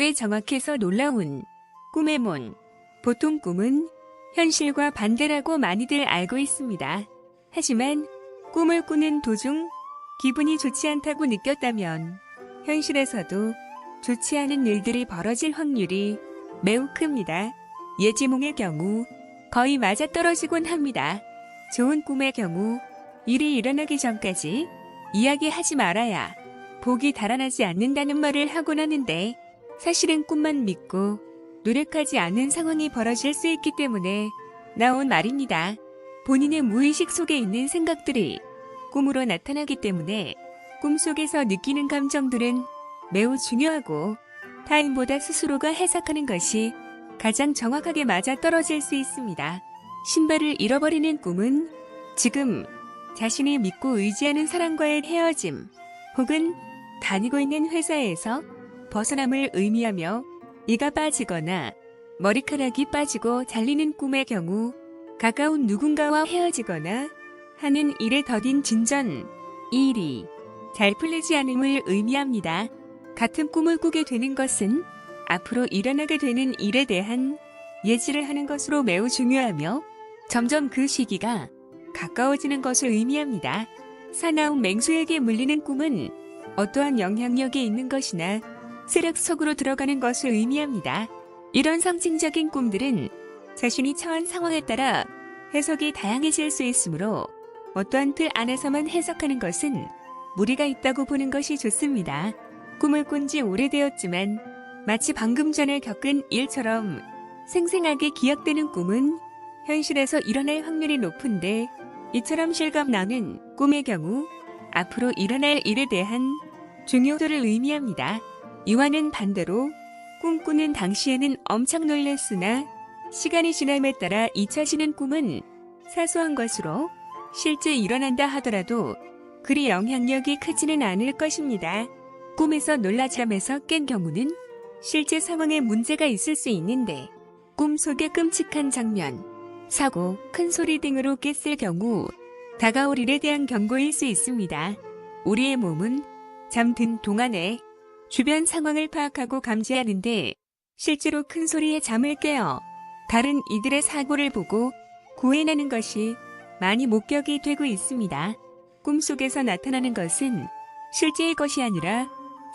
꽤 정확해서 놀라운 꿈의 몬. 보통 꿈은 현실과 반대라고 많이들 알고 있습니다. 하지만 꿈을 꾸는 도중 기분이 좋지 않다고 느꼈다면 현실에서도 좋지 않은 일들이 벌어질 확률이 매우 큽니다. 예지몽의 경우 거의 맞아떨어지곤 합니다. 좋은 꿈의 경우 일이 일어나기 전까지 이야기하지 말아야 복이 달아나지 않는다는 말을 하곤 하는데 사실은 꿈만 믿고 노력하지 않은 상황이 벌어질 수 있기 때문에 나온 말입니다. 본인의 무의식 속에 있는 생각들이 꿈으로 나타나기 때문에 꿈속에서 느끼는 감정들은 매우 중요하고 타인보다 스스로가 해석하는 것이 가장 정확하게 맞아떨어질 수 있습니다. 신발을 잃어버리는 꿈은 지금 자신이 믿고 의지하는 사람과의 헤어짐 혹은 다니고 있는 회사에서 벗어남을 의미하며 이가 빠지거나 머리카락이 빠지고 잘리는 꿈의 경우 가까운 누군가와 헤어지거나 하는 일에 더딘 진전, 이 일이 잘 풀리지 않음을 의미합니다. 같은 꿈을 꾸게 되는 것은 앞으로 일어나게 되는 일에 대한 예지를 하는 것으로 매우 중요하며 점점 그 시기가 가까워지는 것을 의미합니다. 사나운 맹수에게 물리는 꿈은 어떠한 영향력이 있는 것이나 세력 속으로 들어가는 것을 의미합니다. 이런 상징적인 꿈들은 자신이 처한 상황에 따라 해석이 다양해질 수 있으므로 어떠한 틀 안에서만 해석하는 것은 무리가 있다고 보는 것이 좋습니다. 꿈을 꾼 지 오래되었지만 마치 방금 전에 겪은 일처럼 생생하게 기억되는 꿈은 현실에서 일어날 확률이 높은데 이처럼 실감나는 꿈의 경우 앞으로 일어날 일에 대한 중요도를 의미합니다. 이와는 반대로 꿈꾸는 당시에는 엄청 놀랐으나 시간이 지남에 따라 잊혀지는 꿈은 사소한 것으로 실제 일어난다 하더라도 그리 영향력이 크지는 않을 것입니다. 꿈에서 놀라 잠에서 깬 경우는 실제 상황에 문제가 있을 수 있는데 꿈속의 끔찍한 장면, 사고, 큰 소리 등으로 깼을 경우 다가올 일에 대한 경고일 수 있습니다. 우리의 몸은 잠든 동안에 주변 상황을 파악하고 감지하는데 실제로 큰 소리에 잠을 깨어 다른 이들의 사고를 보고 구해내는 것이 많이 목격이 되고 있습니다. 꿈속에서 나타나는 것은 실제의 것이 아니라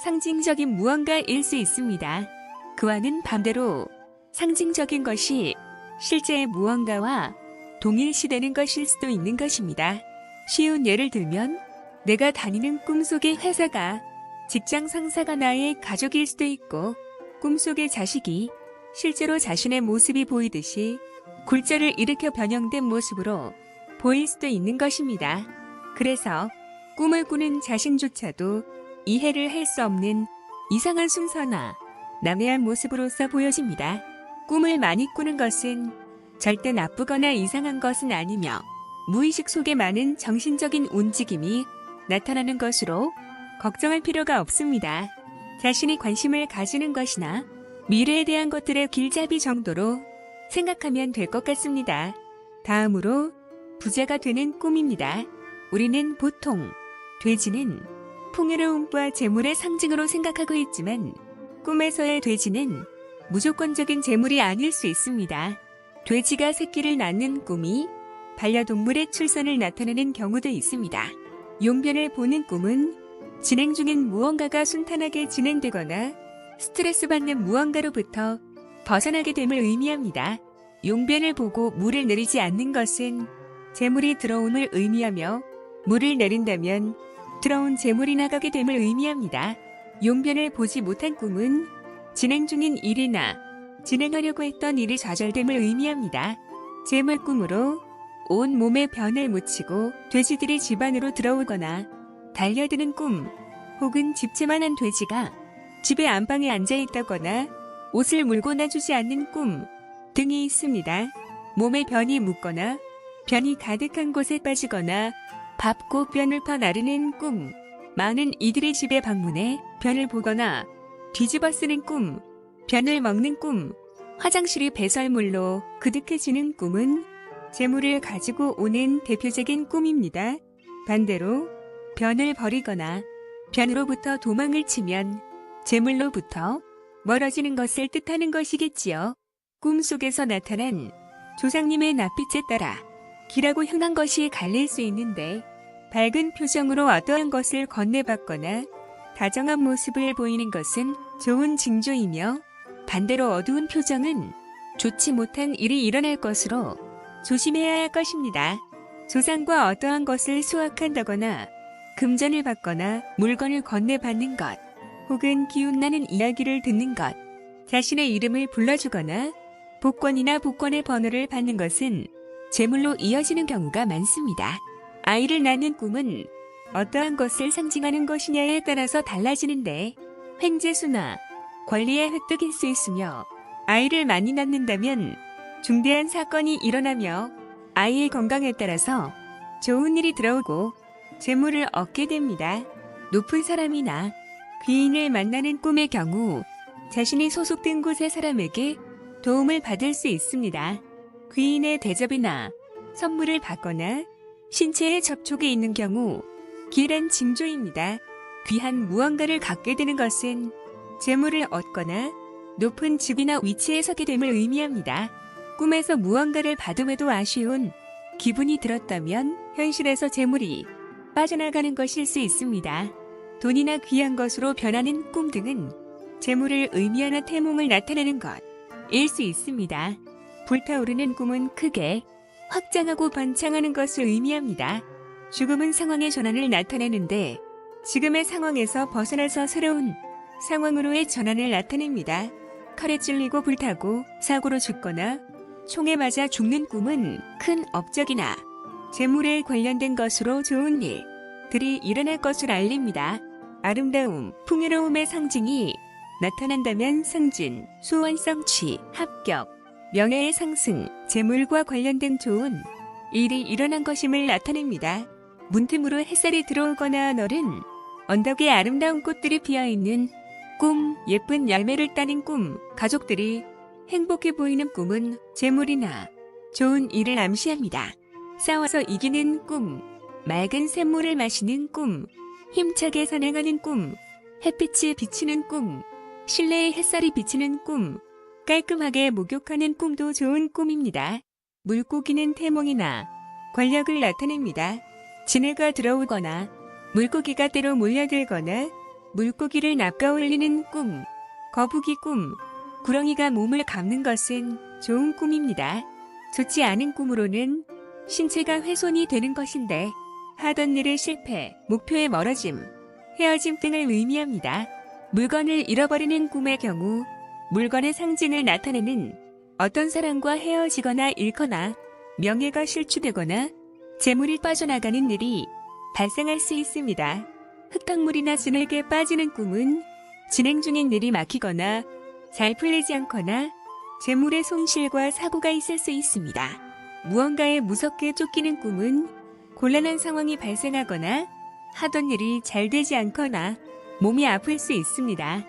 상징적인 무언가일 수 있습니다. 그와는 반대로 상징적인 것이 실제의 무언가와 동일시되는 것일 수도 있는 것입니다. 쉬운 예를 들면 내가 다니는 꿈속의 회사가 직장 상사가 나의 가족일 수도 있고 꿈속의 자식이 실제로 자신의 모습이 보이듯이 굴절을 일으켜 변형된 모습으로 보일 수도 있는 것입니다. 그래서 꿈을 꾸는 자신조차도 이해를 할 수 없는 이상한 순서나 남해한 모습으로서 보여집니다. 꿈을 많이 꾸는 것은 절대 나쁘거나 이상한 것은 아니며 무의식 속에 많은 정신적인 움직임이 나타나는 것으로 걱정할 필요가 없습니다. 자신이 관심을 가지는 것이나 미래에 대한 것들의 길잡이 정도로 생각하면 될 것 같습니다. 다음으로 부자가 되는 꿈입니다. 우리는 보통 돼지는 풍요로움과 재물의 상징으로 생각하고 있지만 꿈에서의 돼지는 무조건적인 재물이 아닐 수 있습니다. 돼지가 새끼를 낳는 꿈이 반려동물의 출산을 나타내는 경우도 있습니다. 용변을 보는 꿈은 진행 중인 무언가가 순탄하게 진행되거나 스트레스 받는 무언가로부터 벗어나게 됨을 의미합니다. 용변을 보고 물을 내리지 않는 것은 재물이 들어옴을 의미하며 물을 내린다면 들어온 재물이 나가게 됨을 의미합니다. 용변을 보지 못한 꿈은 진행 중인 일이나 진행하려고 했던 일이 좌절됨을 의미합니다. 재물 꿈으로 온 몸에 변을 묻히고 돼지들이 집 안으로 들어오거나 달려드는 꿈, 혹은 집채만한 돼지가 집의 안방에 앉아있다거나 옷을 물고 놔주지 않는 꿈 등이 있습니다. 몸에 변이 묻거나 변이 가득한 곳에 빠지거나 밟고 변을 퍼 나르는 꿈, 많은 이들의 집에 방문해 변을 보거나 뒤집어 쓰는 꿈, 변을 먹는 꿈, 화장실이 배설물로 그득해지는 꿈은 재물을 가지고 오는 대표적인 꿈입니다. 반대로 변을 버리거나 변으로부터 도망을 치면 재물로부터 멀어지는 것을 뜻하는 것이겠지요. 꿈속에서 나타난 조상님의 낯빛에 따라 길하고 향한 것이 갈릴 수 있는데 밝은 표정으로 어떠한 것을 건네받거나 다정한 모습을 보이는 것은 좋은 징조이며 반대로 어두운 표정은 좋지 못한 일이 일어날 것으로 조심해야 할 것입니다. 조상과 어떠한 것을 수확한다거나 금전을 받거나 물건을 건네받는 것, 혹은 기운나는 이야기를 듣는 것, 자신의 이름을 불러주거나 복권이나 복권의 번호를 받는 것은 재물로 이어지는 경우가 많습니다. 아이를 낳는 꿈은 어떠한 것을 상징하는 것이냐에 따라서 달라지는데 횡재수나 권리의 획득일 수 있으며 아이를 많이 낳는다면 중대한 사건이 일어나며 아이의 건강에 따라서 좋은 일이 들어오고 재물을 얻게 됩니다. 높은 사람이나 귀인을 만나는 꿈의 경우 자신이 소속된 곳의 사람에게 도움을 받을 수 있습니다. 귀인의 대접이나 선물을 받거나 신체의 접촉이 있는 경우 귀한 징조입니다. 귀한 무언가를 갖게 되는 것은 재물을 얻거나 높은 직위나 위치에 서게 됨을 의미합니다. 꿈에서 무언가를 받음에도 아쉬운 기분이 들었다면 현실에서 재물이 빠져나가는 것일 수 있습니다. 돈이나 귀한 것으로 변하는 꿈 등은 재물을 의미하는 태몽을 나타내는 것일 수 있습니다. 불타오르는 꿈은 크게 확장하고 번창하는 것을 의미합니다. 죽음은 상황의 전환을 나타내는데 지금의 상황에서 벗어나서 새로운 상황으로의 전환을 나타냅니다. 칼에 찔리고 불타고 사고로 죽거나 총에 맞아 죽는 꿈은 큰 업적이나 재물에 관련된 것으로 좋은 일들이 일어날 것을 알립니다. 아름다움, 풍요로움의 상징이 나타난다면 승진, 소원 성취, 합격, 명예의 상승, 재물과 관련된 좋은 일이 일어난 것임을 나타냅니다. 문틈으로 햇살이 들어오거나 너른 언덕에 아름다운 꽃들이 피어있는 꿈, 예쁜 열매를 따는 꿈, 가족들이 행복해 보이는 꿈은 재물이나 좋은 일을 암시합니다. 싸워서 이기는 꿈, 맑은 샘물을 마시는 꿈, 힘차게 산행하는 꿈, 햇빛이 비치는 꿈, 실내에 햇살이 비치는 꿈, 깔끔하게 목욕하는 꿈도 좋은 꿈입니다. 물고기는 태몽이나 권력을 나타냅니다. 진해가 들어오거나 물고기가 때로 몰려들거나 물고기를 낚아올리는 꿈, 거북이 꿈, 구렁이가 몸을 감는 것은 좋은 꿈입니다. 좋지 않은 꿈으로는 신체가 훼손이 되는 것인데 하던 일의 실패, 목표의 멀어짐, 헤어짐 등을 의미합니다. 물건을 잃어버리는 꿈의 경우 물건의 상징을 나타내는 어떤 사람과 헤어지거나 잃거나 명예가 실추되거나 재물이 빠져나가는 일이 발생할 수 있습니다. 흙탕물이나 진흙에 빠지는 꿈은 진행 중인 일이 막히거나 잘 풀리지 않거나 재물의 손실과 사고가 있을 수 있습니다. 무언가에 무섭게 쫓기는 꿈은 곤란한 상황이 발생하거나 하던 일이 잘 되지 않거나 몸이 아플 수 있습니다.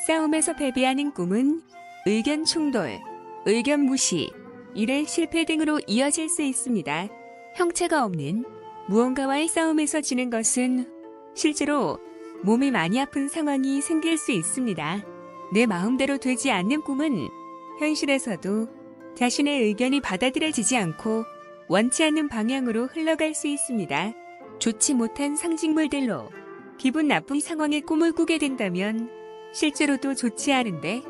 싸움에서 패배하는 꿈은 의견 충돌, 의견 무시, 일의 실패 등으로 이어질 수 있습니다. 형체가 없는 무언가와의 싸움에서 지는 것은 실제로 몸이 많이 아픈 상황이 생길 수 있습니다. 내 마음대로 되지 않는 꿈은 현실에서도 자신의 의견이 받아들여지지 않고 원치 않는 방향으로 흘러갈 수 있습니다. 좋지 못한 상징물들로 기분 나쁜 상황의 꿈을 꾸게 된다면 실제로도 좋지 않은데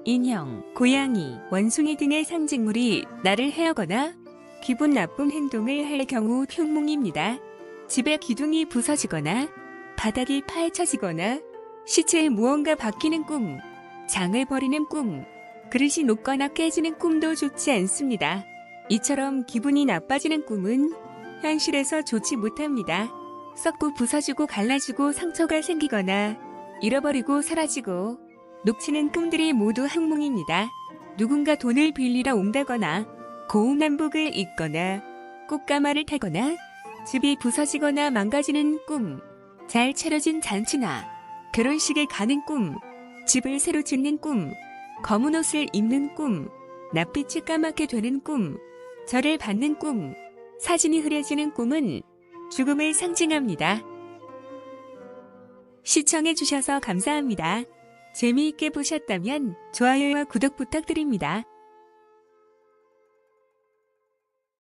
인형, 고양이, 원숭이 등의 상징물이 나를 해하거나 기분 나쁜 행동을 할 경우 흉몽입니다. 집의 기둥이 부서지거나 바닥이 파헤쳐지거나 시체에 무언가 박히는 꿈, 장을 버리는 꿈, 그릇이 녹거나 깨지는 꿈도 좋지 않습니다. 이처럼 기분이 나빠지는 꿈은 현실에서 좋지 못합니다. 썩고 부서지고 갈라지고 상처가 생기거나 잃어버리고 사라지고 녹치는 꿈들이 모두 항몽입니다. 누군가 돈을 빌리러 온다거나 고운 한복을 입거나 꽃가마를 타거나 집이 부서지거나 망가지는 꿈, 잘 차려진 잔치나 결혼식에 가는 꿈, 집을 새로 짓는 꿈, 검은 옷을 입는 꿈, 낯빛이 까맣게 되는 꿈, 절을 받는 꿈, 사진이 흐려지는 꿈은 죽음을 상징합니다. 시청해주셔서 감사합니다. 재미있게 보셨다면 좋아요와 구독 부탁드립니다.